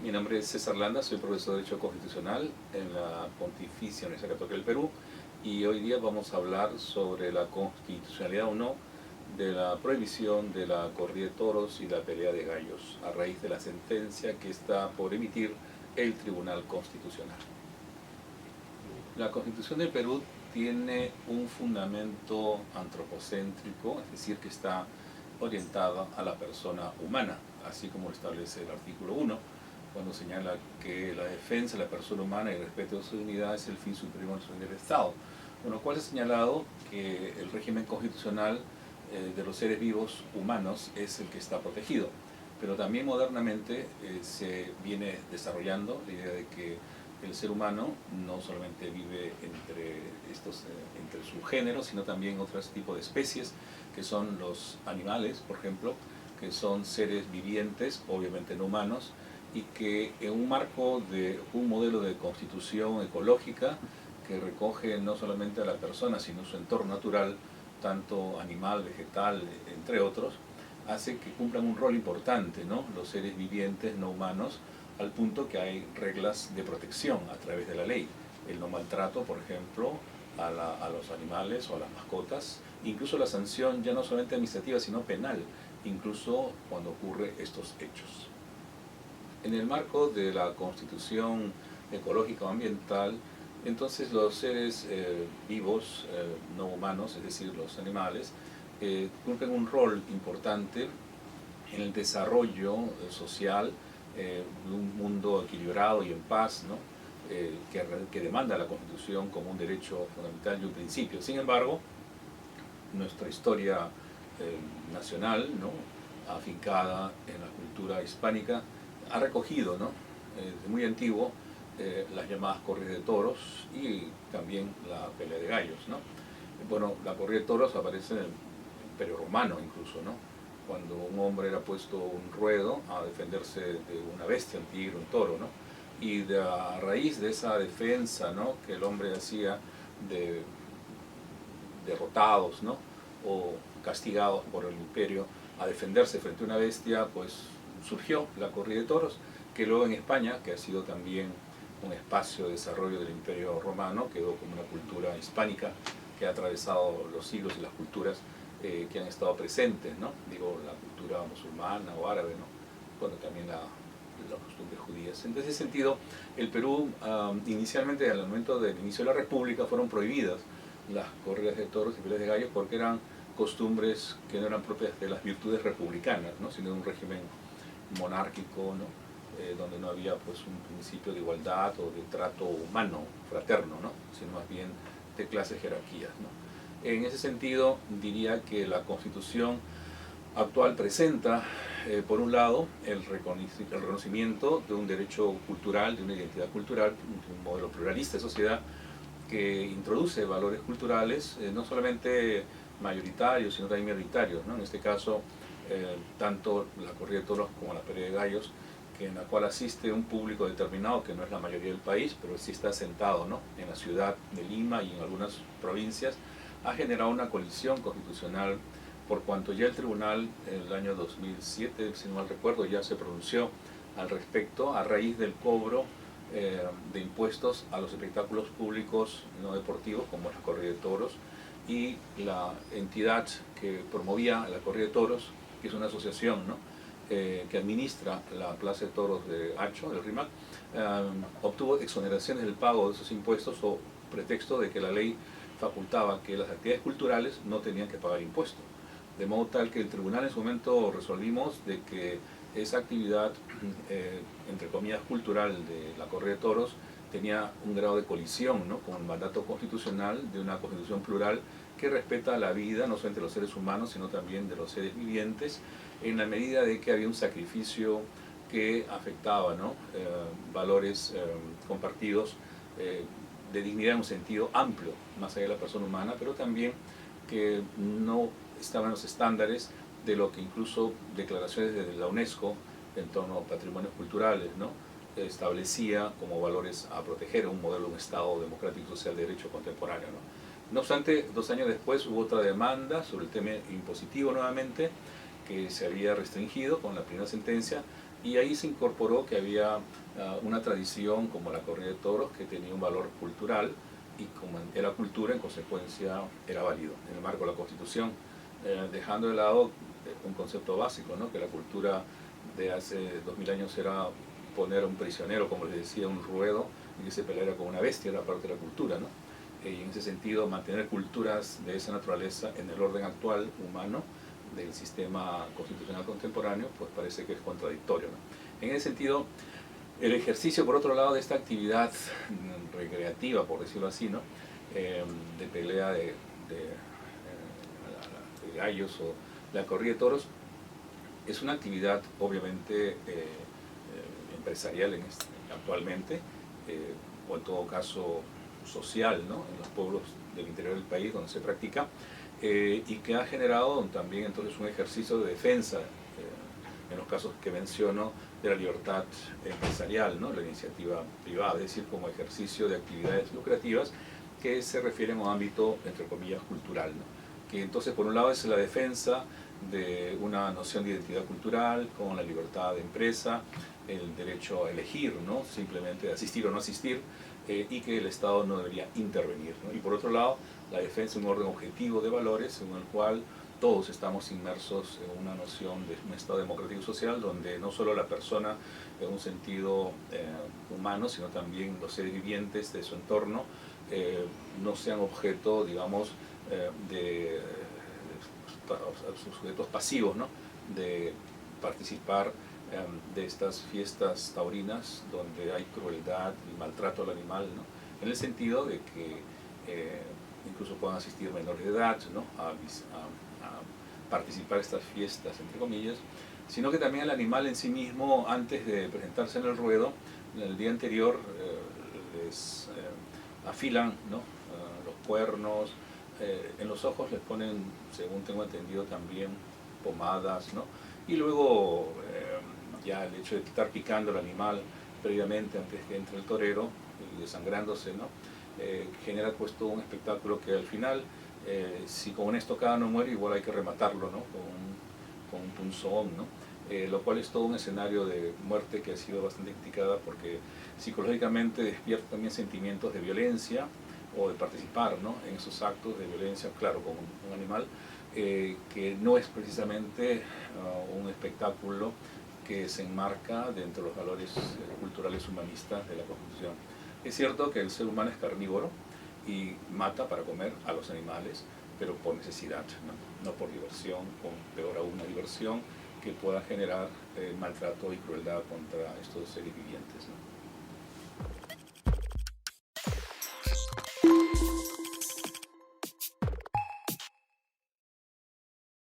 Mi nombre es César Landa, soy profesor de Derecho Constitucional en la Pontificia Universidad Católica del Perú y hoy día vamos a hablar sobre la constitucionalidad o no de la prohibición de la corrida de toros y la pelea de gallos a raíz de la sentencia que está por emitir el Tribunal Constitucional. La Constitución del Perú tiene un fundamento antropocéntrico, es decir, que está orientada a la persona humana, así como lo establece el artículo 1, cuando señala que la defensa de la persona humana y el respeto de su dignidad es el fin supremo del Estado. Con lo cual se ha señalado que el régimen constitucional de los seres vivos humanos es el que está protegido. Pero también modernamente se viene desarrollando la idea de que el ser humano no solamente vive entre subgéneros, sino también otros tipos de especies, que son los animales, por ejemplo, que son seres vivientes, obviamente no humanos, y que en un marco de un modelo de constitución ecológica que recoge no solamente a la persona, sino su entorno natural, tanto animal, vegetal, entre otros, hace que cumplan un rol importante, ¿no? Los seres vivientes no humanos, al punto que hay reglas de protección a través de la ley. El no maltrato, por ejemplo, a los animales o a las mascotas, incluso la sanción ya no solamente administrativa, sino penal, incluso cuando ocurre estos hechos. En el marco de la Constitución ecológica o ambiental, entonces los seres vivos, no humanos, es decir, los animales, cumplen un rol importante en el desarrollo social de un mundo equilibrado y en paz, ¿no? Que demanda la Constitución como un derecho fundamental y un principio. Sin embargo, nuestra historia nacional, ¿no?, afincada en la cultura hispánica, ha recogido, ¿no?, desde muy antiguo las llamadas corridas de toros y también la pelea de gallos, ¿no? Bueno, la corrida de toros aparece en el Imperio Romano incluso, ¿no?, cuando un hombre era puesto un ruedo a defenderse de una bestia, un tigre, un toro, ¿no? Y a raíz de esa defensa, ¿no?, que el hombre hacía de derrotados, ¿no?, o castigados por el imperio, a defenderse frente a una bestia, pues surgió la corrida de toros, que luego en España, que ha sido también un espacio de desarrollo del Imperio Romano, quedó como una cultura hispánica que ha atravesado los siglos y las culturas que han estado presentes, ¿no? Digo, la cultura musulmana o árabe, ¿no? Bueno, también las costumbres judías. En ese sentido, el Perú, inicialmente, al momento del inicio de la República, fueron prohibidas las corridas de toros y peleas de gallos porque eran costumbres que no eran propias de las virtudes republicanas, ¿no?, sino de un régimen monárquico, ¿no?, donde no había pues un principio de igualdad o de trato humano, fraterno, ¿no?, sino más bien de clases jerarquías, ¿no? En ese sentido, diría que la Constitución actual presenta, por un lado, el reconocimiento de un derecho cultural, de una identidad cultural, de un modelo pluralista de sociedad que introduce valores culturales, no solamente mayoritarios, sino también minoritarios, ¿no? En este caso, tanto la corrida de toros como la pelea de gallos, en la cual asiste un público determinado, que no es la mayoría del país, pero sí está asentado, ¿no?, en la ciudad de Lima y en algunas provincias, ha generado una colisión constitucional, por cuanto ya el tribunal en el año 2007, si no mal recuerdo, ya se pronunció al respecto a raíz del cobro de impuestos a los espectáculos públicos no deportivos, como la corrida de toros, y la entidad que promovía la corrida de toros, que es una asociación, ¿no?, que administra la Plaza de Toros de Hacho, del RIMAC, obtuvo exoneraciones del pago de esos impuestos o pretexto de que la ley facultaba que las actividades culturales no tenían que pagar impuestos. De modo tal que el tribunal en su momento resolvimos de que esa actividad, entre comillas, cultural de la corrida de toros tenía un grado de colisión, ¿no?, con el mandato constitucional de una constitución plural que respeta la vida no solamente de los seres humanos, sino también de los seres vivientes, en la medida de que había un sacrificio que afectaba, ¿no?, valores compartidos de dignidad en un sentido amplio, más allá de la persona humana, pero también que no estaban los estándares de lo que incluso declaraciones de la UNESCO en torno a patrimonios culturales, ¿no?, establecía como valores a proteger un modelo, un Estado democrático y social de derecho contemporáneo, ¿no? No obstante, 2 años después hubo otra demanda sobre el tema impositivo nuevamente, que se había restringido con la primera sentencia, y ahí se incorporó que había una tradición como la corrida de toros que tenía un valor cultural, y como era cultura, en consecuencia era válido en el marco de la Constitución, dejando de lado un concepto básico, ¿no? Que la cultura de hace 2000 años era poner a un prisionero, como les decía, un ruedo, y que se peleara con una bestia, era parte de la cultura, ¿no? Y en ese sentido, mantener culturas de esa naturaleza en el orden actual humano del sistema constitucional contemporáneo, pues parece que es contradictorio, ¿no? En ese sentido, el ejercicio, por otro lado, de esta actividad recreativa, por decirlo así, ¿no? De pelea de gallos o la corrida de toros, es una actividad obviamente empresarial actualmente, o en todo caso social, ¿no? En los pueblos del interior del país donde se practica, y que ha generado también entonces un ejercicio de defensa, en los casos que menciono, de la libertad empresarial, ¿no? La iniciativa privada, es decir, como ejercicio de actividades lucrativas que se refieren a un ámbito, entre comillas, cultural, ¿no? Que entonces, por un lado, es la defensa de una noción de identidad cultural con la libertad de empresa, el derecho a elegir, ¿no? Simplemente asistir o no asistir, y que el Estado no debería intervenir, ¿no? Y por otro lado, la defensa de un orden objetivo de valores en el cual todos estamos inmersos en una noción de un Estado democrático y social donde no solo la persona en un sentido humano, sino también los seres vivientes de su entorno no sean objeto, digamos, de sujetos pasivos, ¿no? De participar de estas fiestas taurinas donde hay crueldad y maltrato al animal, ¿no? En el sentido de que incluso puedan asistir menores de edad, ¿no? a participar de estas fiestas, entre comillas, sino que también el animal en sí mismo, antes de presentarse en el ruedo, el día anterior les afilan, ¿no? Los cuernos, en los ojos les ponen, según tengo entendido, también pomadas, ¿no? Y luego ya el hecho de estar picando al animal previamente antes que entre el torero y desangrándose, ¿no? Genera pues todo un espectáculo que al final, si con una estocada no muere, igual hay que rematarlo, ¿no? Con un punzón, ¿no? Lo cual es todo un escenario de muerte que ha sido bastante criticada porque psicológicamente despierta también sentimientos de violencia o de participar, ¿no? En esos actos de violencia, claro, con un animal, que no es precisamente un espectáculo que se enmarca dentro de los valores culturales humanistas de la Constitución. Es cierto que el ser humano es carnívoro y mata para comer a los animales, pero por necesidad, no por diversión, o peor aún, una diversión que pueda generar maltrato y crueldad contra estos seres vivientes, ¿no?